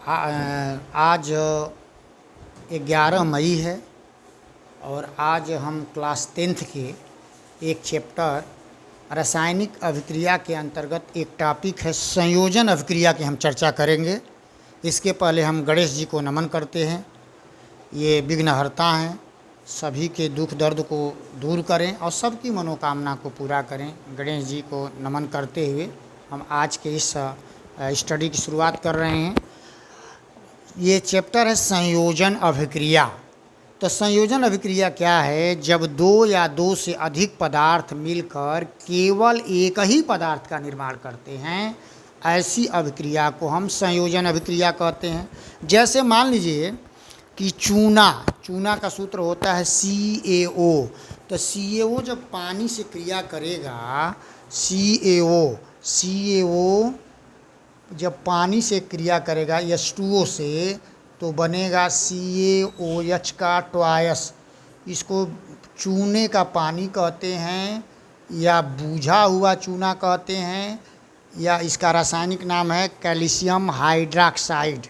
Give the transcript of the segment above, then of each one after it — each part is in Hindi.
आज 11 मई है और आज हम क्लास 10th के एक चैप्टर रासायनिक अभिक्रिया के अंतर्गत एक टॉपिक है संयोजन अभिक्रिया की हम चर्चा करेंगे। इसके पहले हम गणेश जी को नमन करते हैं। ये विघ्नहर्ता हैं, सभी के दुख दर्द को दूर करें और सबकी मनोकामना को पूरा करें। गणेश जी को नमन करते हुए हम आज के इस स्टडी की शुरुआत कर रहे हैं। ये चैप्टर है संयोजन अभिक्रिया। तो संयोजन अभिक्रिया क्या है? जब दो या दो से अधिक पदार्थ मिलकर केवल एक ही पदार्थ का निर्माण करते हैं, ऐसी अभिक्रिया को हम संयोजन अभिक्रिया कहते हैं। जैसे मान लीजिए कि चूना का सूत्र होता है CaO। तो CaO जब पानी से क्रिया करेगा, CaO जब पानी से क्रिया करेगा H2O से, तो बनेगा CaOH का ट्वाइस। इसको चूने का पानी कहते हैं या बूझा हुआ चूना कहते हैं, या इसका रासायनिक नाम है कैल्शियम हाइड्रॉक्साइड।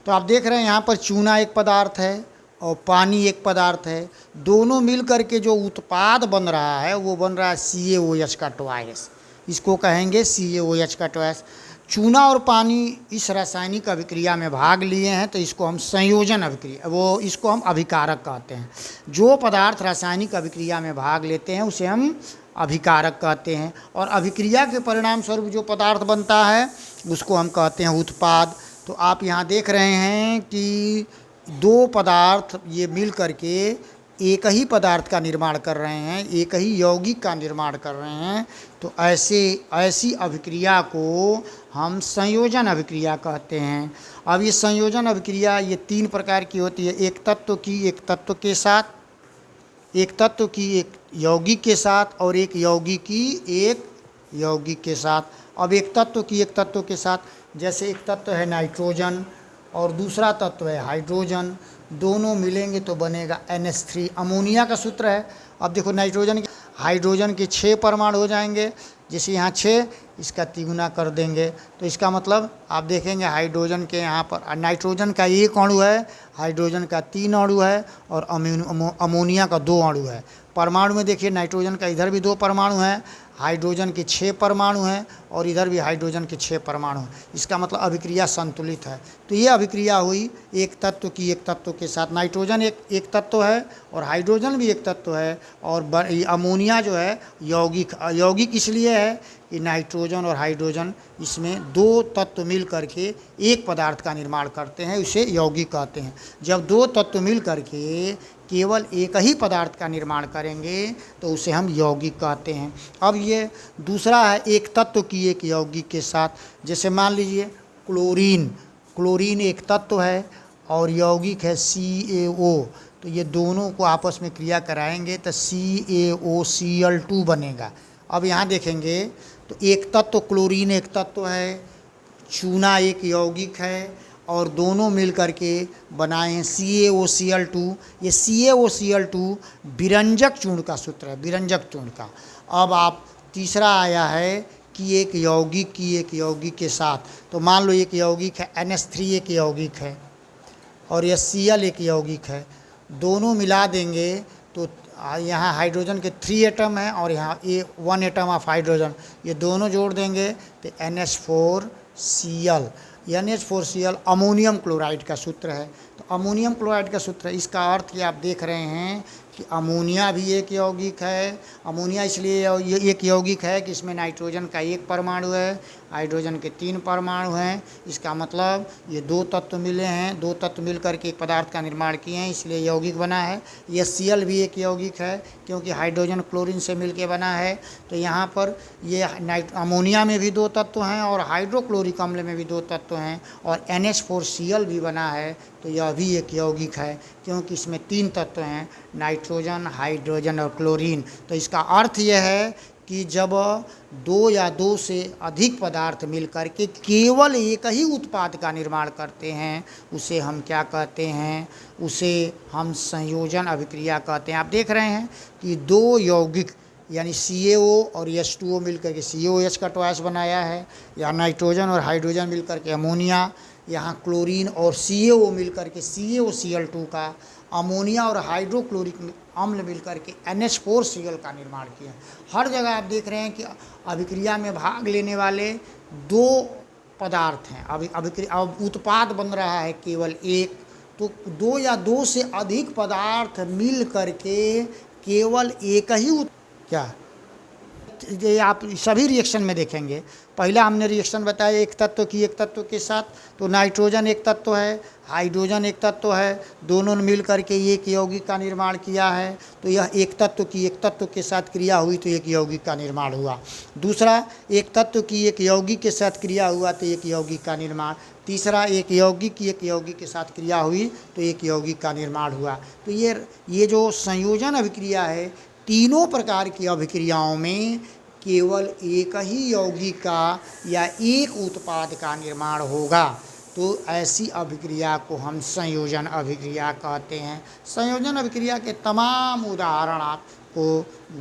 तो आप देख रहे हैं यहाँ पर चूना एक पदार्थ है और पानी एक पदार्थ है। दोनों मिल कर के जो उत्पाद बन रहा है वो बन रहा है CaOH का ट्वाइस। इसको कहेंगे CaOH का ट्वाइस। चूना और पानी इस रासायनिक अभिक्रिया में भाग लिए हैं, तो इसको हम संयोजन अभिक्रिया, इसको हम अभिकारक कहते हैं। जो पदार्थ रासायनिक अभिक्रिया में भाग लेते हैं उसे हम अभिकारक कहते हैं, और अभिक्रिया के परिणाम स्वरूप जो पदार्थ बनता है उसको हम कहते हैं उत्पाद। तो आप यहाँ देख रहे हैं कि दो पदार्थ ये मिल करके एक ही पदार्थ का निर्माण कर रहे हैं, एक ही यौगिक का निर्माण कर रहे हैं। तो ऐसी अभिक्रिया को हम संयोजन अभिक्रिया कहते हैं। अब ये संयोजन अभिक्रिया ये 3 प्रकार की होती है। एक तत्व की एक तत्व के साथ, एक तत्व की एक यौगिक के साथ, और एक यौगिक की एक यौगिक के साथ। अब एक तत्व की एक तत्व के साथ, जैसे एक तत्व है नाइट्रोजन और दूसरा तत्व है हाइड्रोजन, दोनों मिलेंगे तो बनेगा NH3। अमोनिया का सूत्र है। अब देखो नाइट्रोजन हाइड्रोजन के 6 परमाणु हो जाएंगे, जैसे यहाँ 6, इसका 3 कर देंगे तो इसका मतलब आप देखेंगे हाइड्रोजन के यहाँ पर नाइट्रोजन का 1 अणु है, हाइड्रोजन का 3 अणु है, और अमोनिया का 2 अणु है। परमाणु में देखिए नाइट्रोजन का इधर भी 2 परमाणु हैं, हाइड्रोजन के 6 परमाणु हैं, और इधर भी हाइड्रोजन के 6 परमाणु हैं। इसका मतलब अभिक्रिया संतुलित है। तो ये अभिक्रिया हुई एक तत्व की एक तत्व के साथ। नाइट्रोजन एक तत्व है और हाइड्रोजन भी एक तत्व है, और अमोनिया जो है यौगिक इसलिए है कि नाइट्रोजन और हाइड्रोजन इसमें 2 तत्व मिल करके एक पदार्थ का निर्माण करते हैं, उसे यौगिक कहते हैं। जब 2 तत्व मिल करके केवल एक ही पदार्थ का निर्माण करेंगे तो उसे हम यौगिक कहते हैं। अब ये दूसरा है एक तत्व की एक यौगिक के साथ। जैसे मान लीजिए क्लोरीन एक तत्व है और यौगिक है CaO। तो ये दोनों को आपस में क्रिया कराएंगे तो CaOCl2 बनेगा। अब यहाँ देखेंगे तो एक तत्व क्लोरीन एक तत्व है, चूना एक यौगिक है, और दोनों मिल करके बनाए हैं CaOCl2। ये CaOCl2 विरंजक चूर्ण का सूत्र है, विरंजक चूर्ण का। अब आप तीसरा आया है कि एक यौगिक की एक यौगिक के साथ। तो मान लो एक यौगिक है NH3 एक यौगिक है और यह Cl एक यौगिक है, दोनों मिला देंगे तो यहाँ हाइड्रोजन के 3 एटम हैं और यहाँ 1 एटम ऑफ हाइड्रोजन, ये दोनों जोड़ देंगे तो NH4Cl। NH4Cl अमोनियम क्लोराइड का सूत्र है। तो अमोनियम क्लोराइड का सूत्र है। इसका अर्थ ये आप देख रहे हैं कि अमोनिया भी एक यौगिक है। अमोनिया इसलिए एक यौगिक है कि इसमें नाइट्रोजन का 1 परमाणु है, हाइड्रोजन के 3 परमाणु हैं। इसका मतलब ये 2 तत्व मिले हैं, 2 तत्व मिल करके एक पदार्थ का निर्माण किए हैं, इसलिए यौगिक बना है। ये Cl भी एक यौगिक है क्योंकि हाइड्रोजन क्लोरीन से मिल के बना है। तो यहाँ पर ये अमोनिया में भी 2 तत्व हैं और हाइड्रोक्लोरिक अम्ल में भी 2 तत्व हैं, और NH4Cl भी बना है। तो यह भी एक यौगिक है क्योंकि इसमें 3 तत्व हैं, नाइट्रोजन, हाइड्रोजन और क्लोरीन। तो इसका अर्थ यह है कि जब 2 या 2 से अधिक पदार्थ मिलकर के केवल एक ही उत्पाद का निर्माण करते हैं उसे हम क्या कहते हैं? उसे हम संयोजन अभिक्रिया कहते हैं। आप देख रहे हैं कि 2 यौगिक यानी CaO और H2O मिलकर के CaOH का ट्वाइस बनाया है, या नाइट्रोजन और हाइड्रोजन मिलकर के अमोनिया, यहाँ क्लोरीन और CaO मिल कर के CaOCl2 का, अमोनिया और हाइड्रोक्लोरिक अम्ल मिल कर के NH4Cl का निर्माण किया। हर जगह आप देख रहे हैं कि अभिक्रिया में भाग लेने वाले दो पदार्थ हैं। अब उत्पाद बन रहा है केवल एक, तो दो या दो से अधिक पदार्थ मिल करके केवल एक ही क्या, ये आप सभी रिएक्शन में देखेंगे। पहला हमने रिएक्शन बताया एक तत्व की एक तत्व के साथ, तो नाइट्रोजन एक तत्व है, हाइड्रोजन एक तत्व है, दोनों ने मिल करके एक यौगिक का निर्माण किया है। तो यह एक तत्व की एक तत्व के साथ क्रिया हुई तो एक यौगिक का निर्माण हुआ। दूसरा, एक तत्व की एक यौगिक के साथ क्रिया हुआ तो एक यौगिक का निर्माण। तीसरा, एक यौगिक की एक यौगिक के साथ क्रिया हुई तो एक यौगिक का निर्माण हुआ। तो ये जो संयोजन अभिक्रिया है, तीनों प्रकार की अभिक्रियाओं में केवल एक ही यौगिक का या एक उत्पाद का निर्माण होगा। तो ऐसी अभिक्रिया को हम संयोजन अभिक्रिया कहते हैं। संयोजन अभिक्रिया के तमाम उदाहरण आपको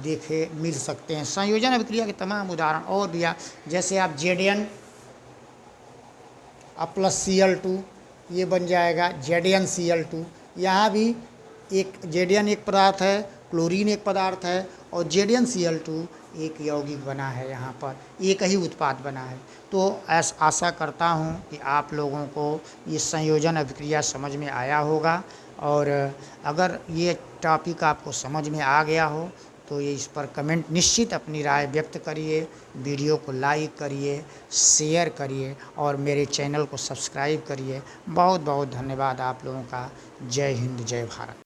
देखे मिल सकते हैं। संयोजन अभिक्रिया के तमाम उदाहरण और भी, जैसे आप Zn प्लस Cl2 ये बन जाएगा ZnCl2। यहाँ भी एक Zn एक पदार्थ है, क्लोरीन एक पदार्थ है और ZnCl2 एक यौगिक बना है, यहाँ पर एक ही उत्पाद बना है। तो आशा करता हूँ कि आप लोगों को ये संयोजन अभिक्रिया समझ में आया होगा। और अगर ये टॉपिक आपको समझ में आ गया हो तो ये इस पर कमेंट निश्चित अपनी राय व्यक्त करिए, वीडियो को लाइक करिए, शेयर करिए और मेरे चैनल को सब्सक्राइब करिए। बहुत बहुत धन्यवाद आप लोगों का। जय हिंद, जय भारत।